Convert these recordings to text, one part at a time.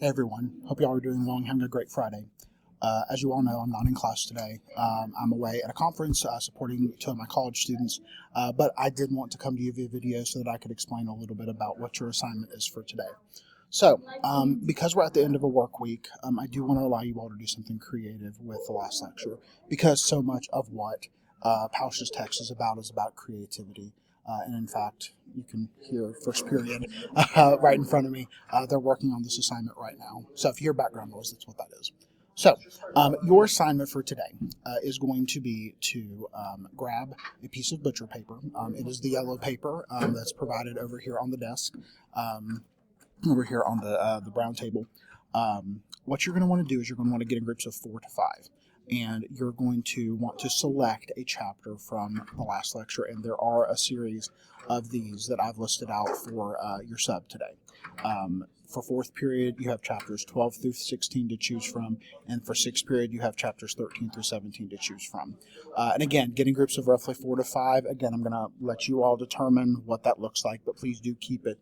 Hey everyone, hope y'all are doing well and having a great Friday. As you all know, I'm not in class today. I'm away at a conference supporting two of my college students, but I did want to come to you via video so that I could explain a little bit about what your assignment is for today. So, because we're at the end of a work week, I do want to allow you all to do something creative with the last lecture, because so much of what Pausch's text is about creativity. And in fact, you can hear first period right in front of me. They're working on this assignment right now. So if you hear background noise, that's what that is. So your assignment for today is going to be to grab a piece of butcher paper. It is the yellow paper that's provided over here on the desk, over here on the brown table. What you're going to want to do is you're going to want to get in groups of 4 to 5. And you're going to want to select a chapter from the last lecture, and there are a series of these that I've listed out for your sub today. For fourth period, you have chapters 12 through 16 to choose from, and for sixth period, you have chapters 13 through 17 to choose from. And again, getting groups of roughly 4 to 5. Again, I'm going to let you all determine what that looks like, but please do keep it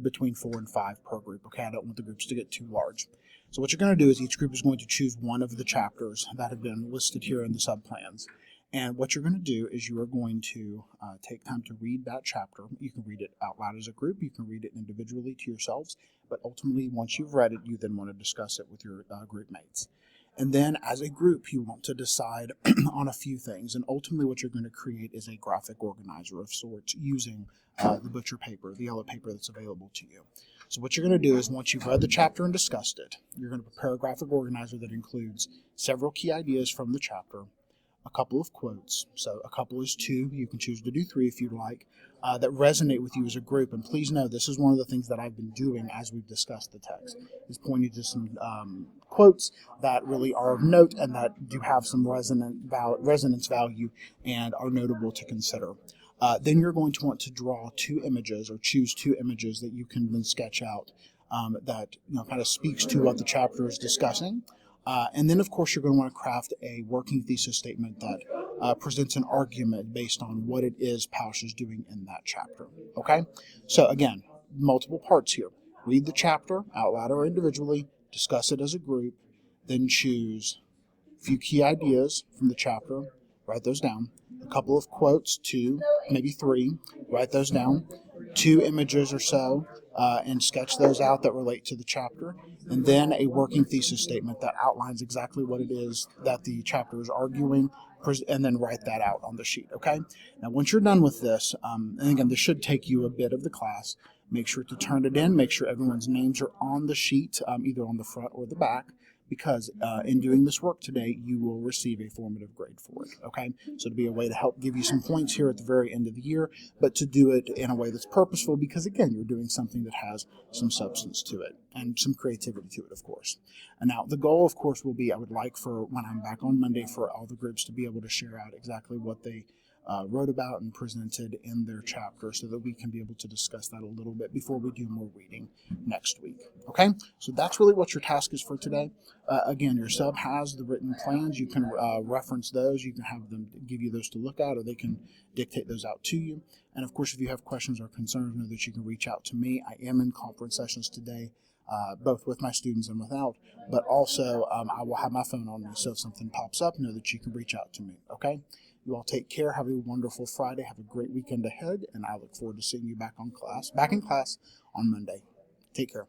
between 4 and 5 per group. Okay, I don't want the groups to get too large. So what you're going to do is each group is going to choose one of the chapters that have been listed here in the sub-plans. And what you're going to do is you are going to take time to read that chapter. You can read it out loud as a group. You can read it individually to yourselves. But ultimately, once you've read it, you then want to discuss it with your group mates. And then as a group, you want to decide on a few things. And ultimately, what you're going to create is a graphic organizer of sorts using the butcher paper, the yellow paper that's available to you. So what you're going to do is once you've read the chapter and discussed it, you're going to prepare a graphic organizer that includes several key ideas from the chapter, a couple of quotes. So a couple is 2. You can choose to do 3 if you'd like, that resonate with you as a group. And please know this is one of the things that I've been doing as we've discussed the text, is pointing to some quotes that really are of note and that do have some resonance value and are notable to consider. Then you're going to want to draw 2 images or choose 2 images that you can then sketch out that kind of speaks to what the chapter is discussing. And then, of course, you're going to want to craft a working thesis statement that presents an argument based on what it is Pausch is doing in that chapter. Okay? So, again, multiple parts here. Read the chapter out loud or individually, discuss it as a group, then choose a few key ideas from the chapter, write those down, a couple of quotes, 2, maybe 3, write those down, 2 images or so, and sketch those out that relate to the chapter, and then a working thesis statement that outlines exactly what it is that the chapter is arguing, and then write that out on the sheet, okay? Now, once you're done with this, and again, this should take you a bit of the class, make sure to turn it in, make sure everyone's names are on the sheet, either on the front or the back, because in doing this work today, you will receive a formative grade for it, okay? So to be a way to help give you some points here at the very end of the year, but to do it in a way that's purposeful because, again, you're doing something that has some substance to it and some creativity to it, of course. And now the goal, of course, will be I would like for when I'm back on Monday for all the groups to be able to share out exactly what they wrote about and presented in their chapter so that we can be able to discuss that a little bit before we do more reading next week. Okay, so that's really what your task is for today. Again, your sub has the written plans. You can reference those. You can have them give you those to look at, or they can dictate those out to you. And of course, if you have questions or concerns, know that you can reach out to me. I am in conference sessions today, both with my students and without, but also I will have my phone on me, so if something pops up, know that you can reach out to me, okay? You all take care, have a wonderful Friday, have a great weekend ahead, and I look forward to seeing you back in class on Monday. Take care.